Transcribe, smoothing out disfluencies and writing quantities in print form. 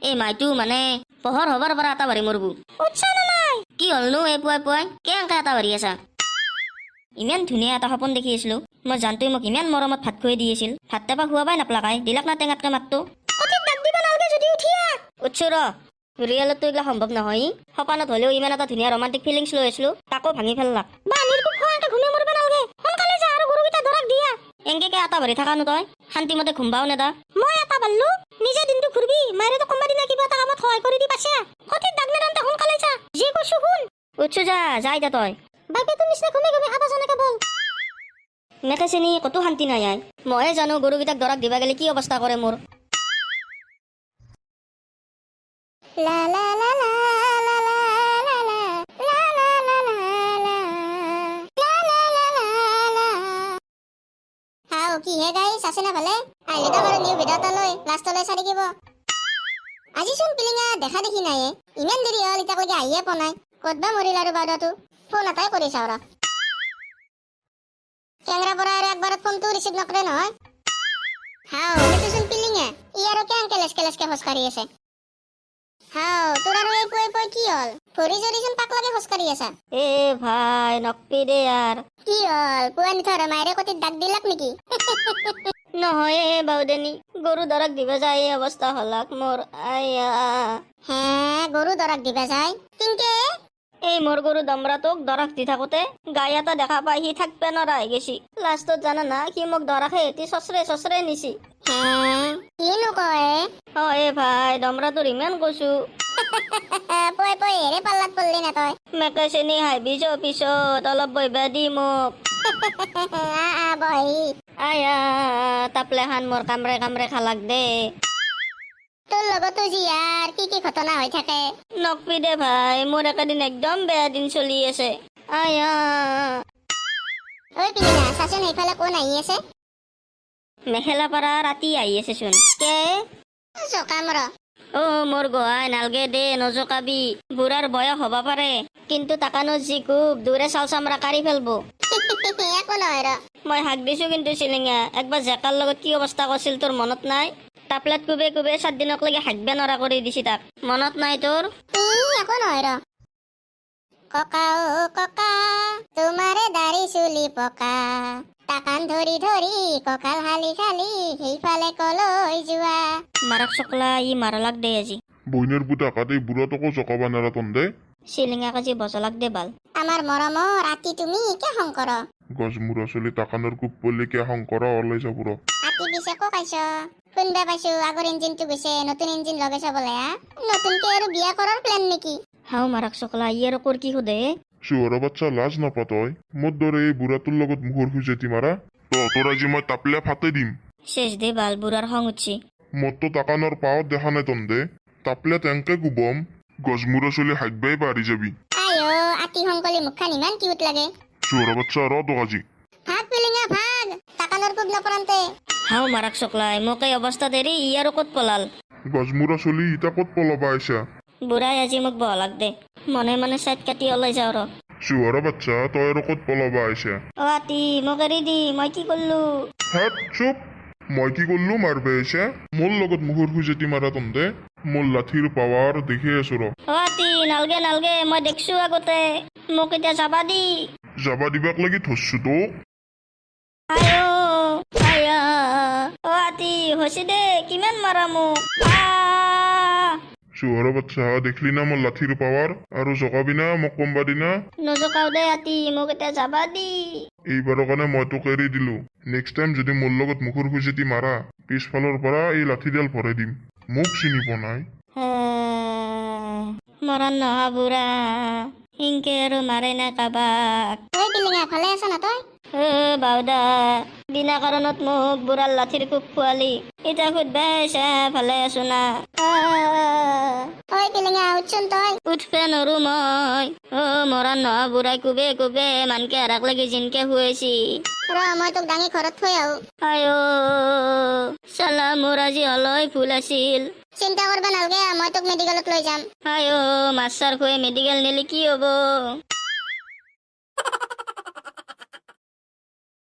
এই মাইটো মানে পহৰ হবাৰ পৰা এটা বাৰী মৰবো কি হলনো এই পুৱাই পুৱাই কেনেকে এটা বাৰী আছা ইমান ধুনীয়া এটা সপোন দেখি আছিলো মই জানটোৱে মোক ইমান মৰমত ভাত খুৱাই দি আছিল ভাত টেপা খুৱাবাই নাপলাকাই দিলাক না টেঙাতকে মাতটো উৎস ৰ ৰিয়েলতো এইগিলা সম্ভৱ নহয় সপোনত হলেও ইমান এটা ধুনীয়া ৰোমান্টিক ফিলিংছ লৈ আছিলো তাকো ভাঙি ফেললাক এংকে এটা বাৰী থাকানো তই শান্তিমতে ঘুমবাও নেদা মই এটা বাল্লো নিজে দিনটো ঘুৰবি মাইৰেতো কোনোবা দিনা কিবা এটা কামত সহায় কৰি দি পাছে সঠিক দাগ নেদানতে সোনকালে যা যি কৈছো শুন উৎসু যা যাই যা তই বাইকেটো নিচিনা ঘুমে ঘুমে আৱাজ এনেকে বল মেকে চেনি কতো শান্তি নাই আই ময়ে জানো গৰুকেইটাক দৰাক দিবা গেলে কি অৱস্থা কৰে মোৰ লা লা লা লা কি হে গাইছ আছে না ভালে আইলে তো বাৰু নিউ ভিডিও এটা লৈ লাষ্টলৈ চাই থাকিব আজি চোন পিলিঙা দেখা দেখি নাই ইমান দেৰি হ'ল ইটালৈকে আহিয়ে পোৱা নাই ক'তবা মৰিল আৰু বাউদাটো ফোন এটাই কৰি চাওঁ ৰ কেংৰা পৰা আৰু একবাৰত ফোনটো ৰিচিভ নকৰে নহয় হাও সেইটো চোন পিলিঙা ই আৰু কেংকে লেচকে খোজকাঢ়ি আছে হাও তোৰ আৰু এই পুৱাই কি হ'ল ভৰি জৰি চোন পাকলাকে খোজকাঢ়ি আছা এ ভাই নকপি দে ইয়াৰ কি হ'ল পুৱা নিথৰ মাইৰে কতিত দাগ দিলাক নেকি নহয় বাউদেনী গৰু দৰাক দিবা যায় এই অৱস্থা হলাক মোৰ আয়া হে গৰু দৰাক দিবা যায় কিনকে এই মোৰ গৰু দমৰাটোক দৰাক দি থাকোতে গাই এটা দেখা পাই সি থাকবে নৰা হৈ গেছি লাষ্টত জানা না সি মোক দৰাকে এটি চচৰে নিছি কিনো কয় এ ভাই দমৰাটোৰ ইমান কৈছো পই এৰে পাল্লাত পল্লি না তই মেকে চেনি হাইবি যো পিছত অলপ বহিবা দি মোক বহি আয়া তাপলেখান মোৰ কামৰে খালাক দে তোৰ লগতো জিয়াৰ কি ঘটনা হৈ থাকে নকপি দে ভাই মোৰ একেদিন একদম বেয়া দিন চলি আছে আয়া ঐ পিলিঙা চাচোন সেইফালে কোন আহি আছে মেখেলা পাৰা ৰাতি আহি আছে চোন কে জকাম ৰ মোৰ গোহাই নালগে দে নজকাবি বুঢ়াৰ বয়স হব পাৰে কিন্তু তাকানো যি খুব দূৰে চাল চামৰা কাঢ়ি ফেলবো একো নহয় ৰ মই হাক দিছো কিন্তু চিলিঙা একবাৰ জেকাৰ লগত কি অৱস্থা কৰিছিল তোৰ মনত নাই টাপলাত কুবে 7 দিনক লাগি হাকবে নৰা কৰি দিছি তাক মনত নাই তোৰ একো নহয় ৰ ককা ও ককা তোমাৰে দাড়ি চুলি পকা টাকান ধৰি কঁকাল হালি সেইফালে কলৈ যোৱা মাৰাক চকলা ই মাৰালাক দে আজি বইনেৰ বুটা কাটে বুড়াতকো চকাবা নাৰা তন্দে চিলিঙা কাজি বজলাক দে বাল আমাৰ মৰমৰ ৰাতি তুমি কে শংকৰ গছ মুৰা চলি টাকানৰ কুপ পলি কে শংকৰ ওলাই যাবুৰ আতি বিছে ক কাইছ শুনবা পাইছো আগৰ ইঞ্জিনটো গৈছে নতুন ইঞ্জিন লগাইছ বলে নতুনকে আৰু বিয়া কৰাৰ প্ল্যান নেকি হাও মাৰাক চকলা ই আৰু কৰ কি খুদে চুয়ারা বাচ্চা লাজ নাপাতয় মোর দরে এই বুড়াটোর লগত মুখর খুঁজেতি মারা তো তোর আজি মই তাপলে ফাতে দিম শেষ দে বাল বুড়ার খং উঠছি মোর তো টাকানোর পাও দেখা নাই তন্দে তাপলে তেনকে গুবম গজমুরা চলি হাইকবাই পারি যাবি আয়ো আতি সংকলি মুখখান ইমান কিউট লাগে চুয়ারা বাচ্চা র তো আজি ভাগ পিলিঙা ভাগ টাকানোর কুব নপৰান্তে হাও মাৰাক চকলাই মোক এই অৱস্থা দেৰি ই আৰু ক'ত পলাল গজমুরা চলি ইটা কত পলাবা আইসা বুঢ়াই আজি মোক বহলাক দে মনে চাইড কাটি ওলাই যাওঁ ৰ চুয়াৰা বাচ্চা তই আৰ কত পলাবা আইসা আতি মোক এৰি দি মই কি কৰিলো হাত চুপ মই কি করলু মারবে আইসা মোর লগত মুখর খুঁজেতি মারা তন্দে মোর লাঠির পাওয়ার দেখে আছো র আতি নালগে মই দেখছো আগতে মোক এতিয়া যাবা দি যাবা দিবাক লাগি থসছো তো আয়া আতি হৈছে দে কিমান মাৰা মোক চুয়ারা বাচ্চা দেখলি না মোর লাঠির পাওয়ার আর জকাবি না মোক কমবা দিনা নজকাও দে আতি মোক এতিয়া যাবা দি এইবাৰৰ কাৰণে মই তোক এৰি দিলো নেক্সট টাইম যদি মোৰ লগত মুখৰ খুঁজেতি মাৰা পিছফালৰ পৰা এই লাঠিডাল ভৰাই দিম মোক চিনি পোৱা নাই মৰণ নহা বুঢ়া ইনকে আৰু মাৰে না কাবাক ভালে আছা না তই বাউদা বিনা কাৰণত মোক বুঢ়াৰ লাঠিৰ কোব খোৱালি এতিয়া সুধবা আহিছা ভালে আছো না উঠবে নৰো মই মৰণ নহা বুঢ়াই কোবে মানকে হাৰাক লাগি জিনকে শুৱেছি ৰ মই তোক দাঙি ঘৰত থৈ আহো আয়ো চালা মোৰ আজি হলই ভুল আছিল চিন্তা কৰবা নালগে মই তোক মেডিকেলত লৈ যাম আয়ো মাছ চাৰ খুৱাই মেডিকেল নিলে কি হব